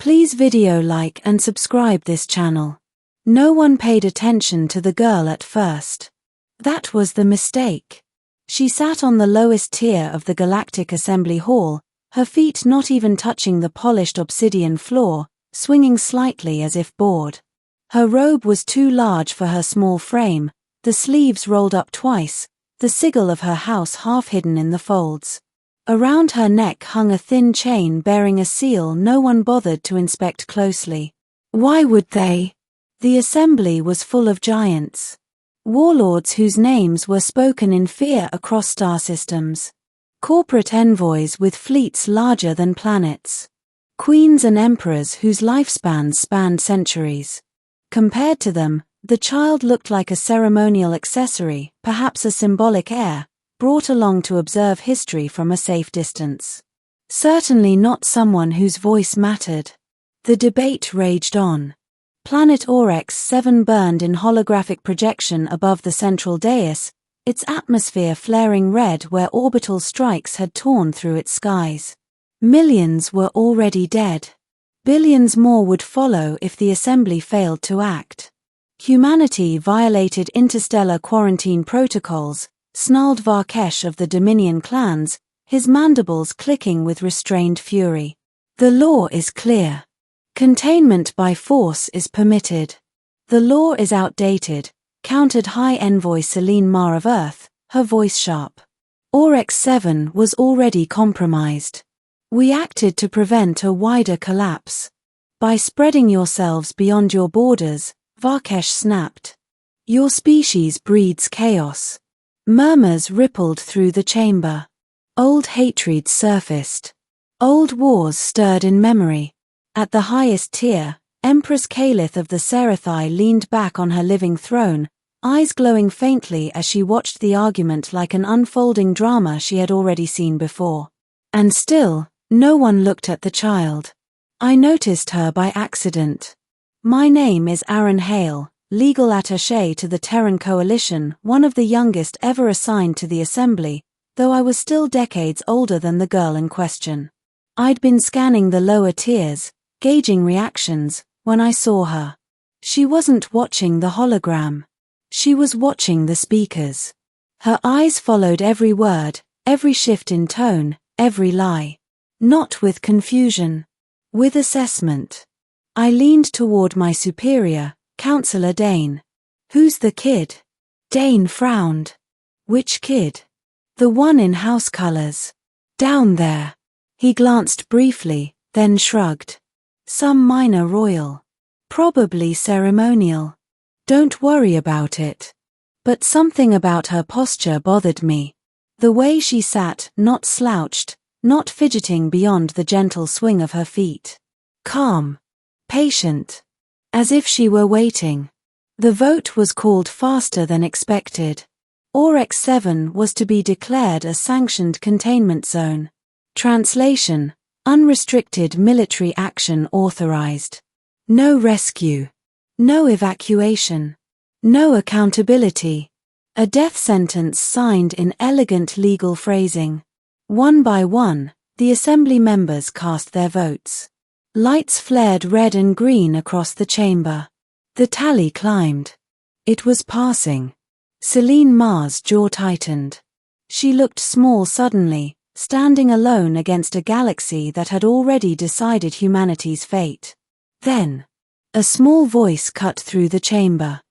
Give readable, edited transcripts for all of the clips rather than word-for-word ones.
Please video like and subscribe this channel. No one paid attention to the girl at first. That was the mistake. She sat on the lowest tier of the Galactic Assembly Hall, her feet not even touching the polished obsidian floor, swinging slightly as if bored. Her robe was too large for her small frame, the sleeves rolled up twice, the sigil of her house half hidden in the folds. Around her neck hung a thin chain bearing a seal no one bothered to inspect closely. Why would they? The assembly was full of giants. Warlords whose names were spoken in fear across star systems. Corporate envoys with fleets larger than planets. Queens and emperors whose lifespans spanned centuries. Compared to them, the child looked like a ceremonial accessory, perhaps a symbolic heir, brought along to observe history from a safe distance. Certainly not someone whose voice mattered. The debate raged on. Planet Oryx 7 burned in holographic projection above the central dais, its atmosphere flaring red where orbital strikes had torn through its skies. Millions were already dead. Billions more would follow if the assembly failed to act. Humanity violated interstellar quarantine protocols, snarled Varkesh of the Dominion clans, his mandibles clicking with restrained fury. The law is clear. Containment by force is permitted. The law is outdated, countered High Envoy Selene Mar of Earth, her voice sharp. Oryx 7 was already compromised. We acted to prevent a wider collapse. By spreading yourselves beyond your borders, Varkesh snapped. Your species breeds chaos. Murmurs rippled through the chamber. Old hatreds surfaced. Old wars stirred in memory. At the highest tier, Empress Kalith of the Serathai leaned back on her living throne, eyes glowing faintly as she watched the argument like an unfolding drama she had already seen before. And still, no one looked at the child. I noticed her by accident. My name is Aaron Hale, legal attaché to the Terran Coalition, one of the youngest ever assigned to the Assembly, though I was still decades older than the girl in question. I'd been scanning the lower tiers, gauging reactions, when I saw her. She wasn't watching the hologram. She was watching the speakers. Her eyes followed every word, every shift in tone, every lie. Not with confusion. With assessment. I leaned toward my superior, Counselor Dane. Who's the kid? Dane frowned. Which kid? The one in house colors. Down there. He glanced briefly, then shrugged. Some minor royal. Probably ceremonial. Don't worry about it. But something about her posture bothered me. The way she sat, not slouched, not fidgeting beyond the gentle swing of her feet. Calm. Patient. As if she were waiting. The vote was called faster than expected. Oryx 7 was to be declared a sanctioned containment zone. Translation: unrestricted military action authorized. No rescue. No evacuation. No accountability. A death sentence signed in elegant legal phrasing. One by one, the assembly members cast their votes. Lights flared red and green across the chamber. The tally climbed. It was passing. Selene Mar's jaw tightened. She looked small suddenly, standing alone against a galaxy that had already decided humanity's fate. Then, a small voice cut through the chamber.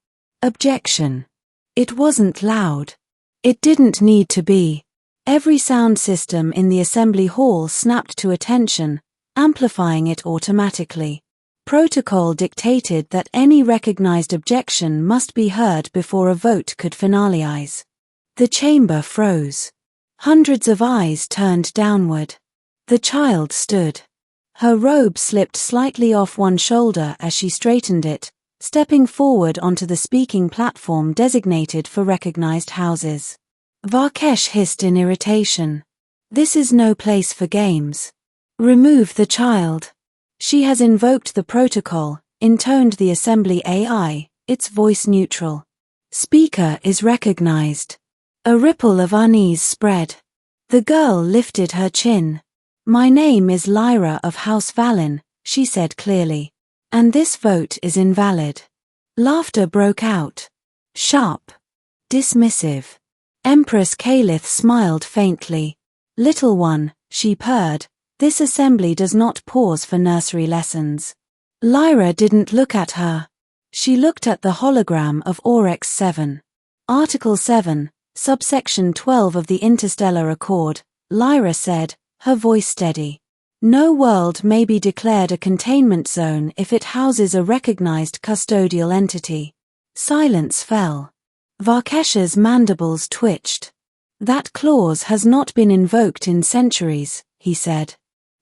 Objection. It wasn't loud. It didn't need to be. Every sound system in the assembly hall snapped to attention, amplifying it automatically. Protocol dictated that any recognized objection must be heard before a vote could finalize. The chamber froze. Hundreds of eyes turned downward. The child stood. Her robe slipped slightly off one shoulder as she straightened it, stepping forward onto the speaking platform designated for recognized houses. Varkesh hissed in irritation. This is no place for games. Remove the child. She has invoked the protocol, intoned the assembly AI, its voice neutral. Speaker is recognized. A ripple of unease spread. The girl lifted her chin. My name is Lyra of House Vallon, she said clearly. And this vote is invalid. Laughter broke out. Sharp. Dismissive. Empress Calith smiled faintly. Little one, she purred, this assembly does not pause for nursery lessons. Lyra didn't look at her. She looked at the hologram of Aurex 7. Article 7, subsection 12 of the Interstellar Accord, Lyra said, her voice steady. No world may be declared a containment zone if it houses a recognized custodial entity. Silence fell. Varkesh's mandibles twitched. That clause has not been invoked in centuries, he said.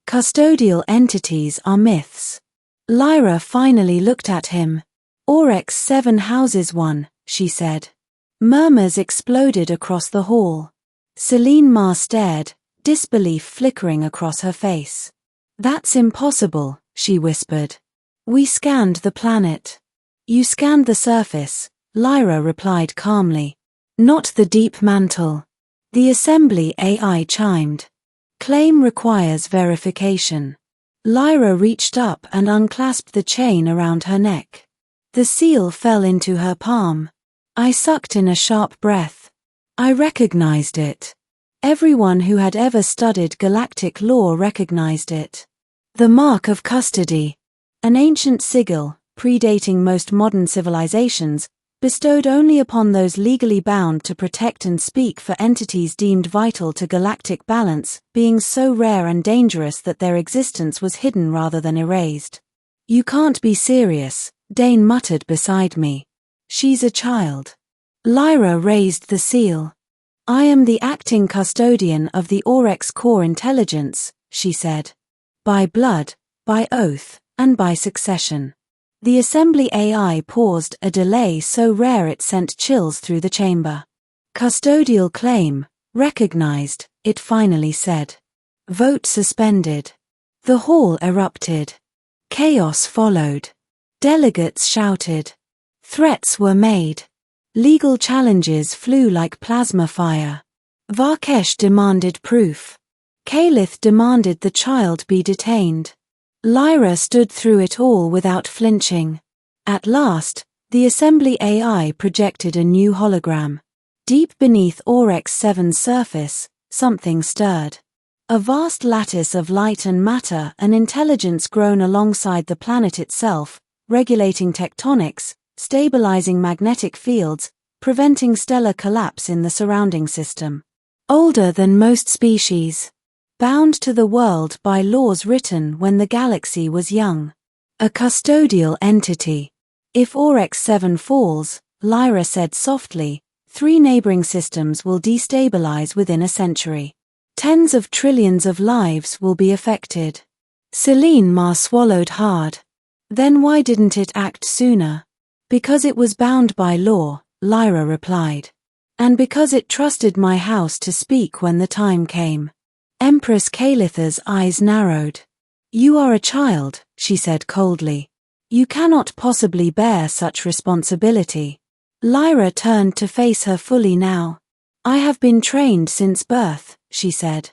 Custodial entities are myths. Lyra finally looked at him. Aurex 7 houses one, she said. Murmurs exploded across the hall. Celine Ma stared, disbelief flickering across her face. That's impossible, she whispered. We scanned the planet. You scanned the surface, Lyra replied calmly. Not the deep mantle. The assembly AI chimed. Claim requires verification. Lyra reached up and unclasped the chain around her neck. The seal fell into her palm. I sucked in a sharp breath. I recognized it. Everyone who had ever studied galactic law recognized it. The mark of custody. An ancient sigil, predating most modern civilizations, bestowed only upon those legally bound to protect and speak for entities deemed vital to galactic balance, being so rare and dangerous that their existence was hidden rather than erased. You can't be serious, Dane muttered beside me. She's a child. Lyra raised the seal. I am the acting custodian of the Aurex core intelligence, she said. By blood, by oath, and by succession. The assembly AI paused, a delay so rare it sent chills through the chamber. Custodial claim, recognized, it finally said. Vote suspended. The hall erupted. Chaos followed. Delegates shouted. Threats were made. Legal challenges flew like plasma fire. Varkesh demanded proof. Calith demanded the child be detained. Lyra stood through it all without flinching. At last, the assembly AI projected a new hologram. Deep beneath Aurex 7's surface, something stirred. A vast lattice of light and matter, an intelligence grown alongside the planet itself, regulating tectonics, stabilizing magnetic fields, preventing stellar collapse in the surrounding system. Older than most species. Bound to the world by laws written when the galaxy was young. A custodial entity. If Aurex 7 falls, Lyra said softly, 3 neighboring systems will destabilize within a century. Tens of trillions of lives will be affected. Celine Ma swallowed hard. Then why didn't it act sooner? Because it was bound by law, Lyra replied. And because it trusted my house to speak when the time came. Empress Calith's eyes narrowed. You are a child, she said coldly. You cannot possibly bear such responsibility. Lyra turned to face her fully now. I have been trained since birth, she said.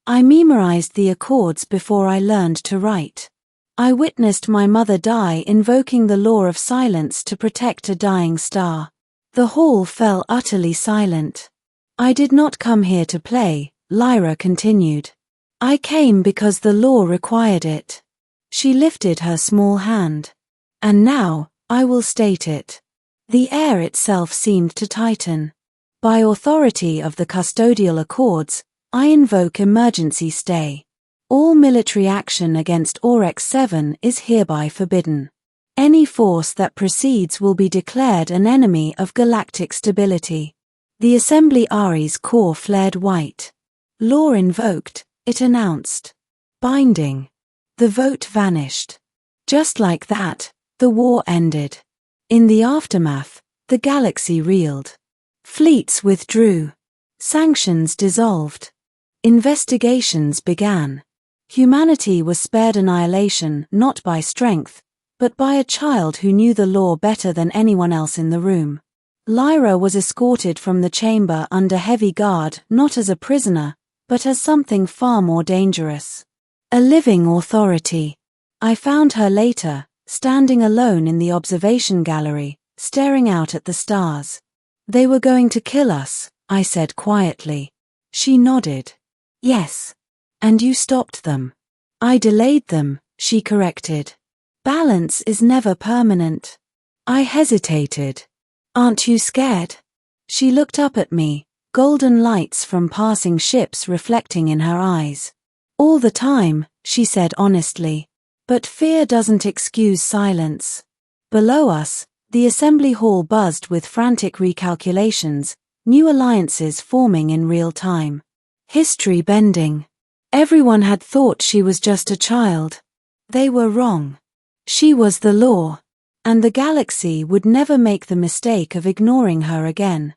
I memorized the accords before I learned to write. I witnessed my mother die invoking the law of silence to protect a dying star. The hall fell utterly silent. I did not come here to play, Lyra continued. I came because the law required it. She lifted her small hand. And now, I will state it. The air itself seemed to tighten. By authority of the custodial accords, I invoke emergency stay. All military action against Aurex 7 is hereby forbidden. Any force that proceeds will be declared an enemy of galactic stability. The Assembly Ari's core flared white. Law invoked, it announced. Binding. The vote vanished. Just like that, the war ended. In the aftermath, the galaxy reeled. Fleets withdrew. Sanctions dissolved. Investigations began. Humanity was spared annihilation not by strength, but by a child who knew the law better than anyone else in the room. Lyra was escorted from the chamber under heavy guard not as a prisoner, but as something far more dangerous. A living authority. I found her later, standing alone in the observation gallery, staring out at the stars. They were going to kill us, I said quietly. She nodded. Yes. And you stopped them. I delayed them, she corrected. Balance is never permanent. I hesitated. Aren't you scared? She looked up at me, golden lights from passing ships reflecting in her eyes. All the time, she said honestly. But fear doesn't excuse silence. Below us, the assembly hall buzzed with frantic recalculations, new alliances forming in real time. History bending. Everyone had thought she was just a child. They were wrong. She was the law. And the galaxy would never make the mistake of ignoring her again.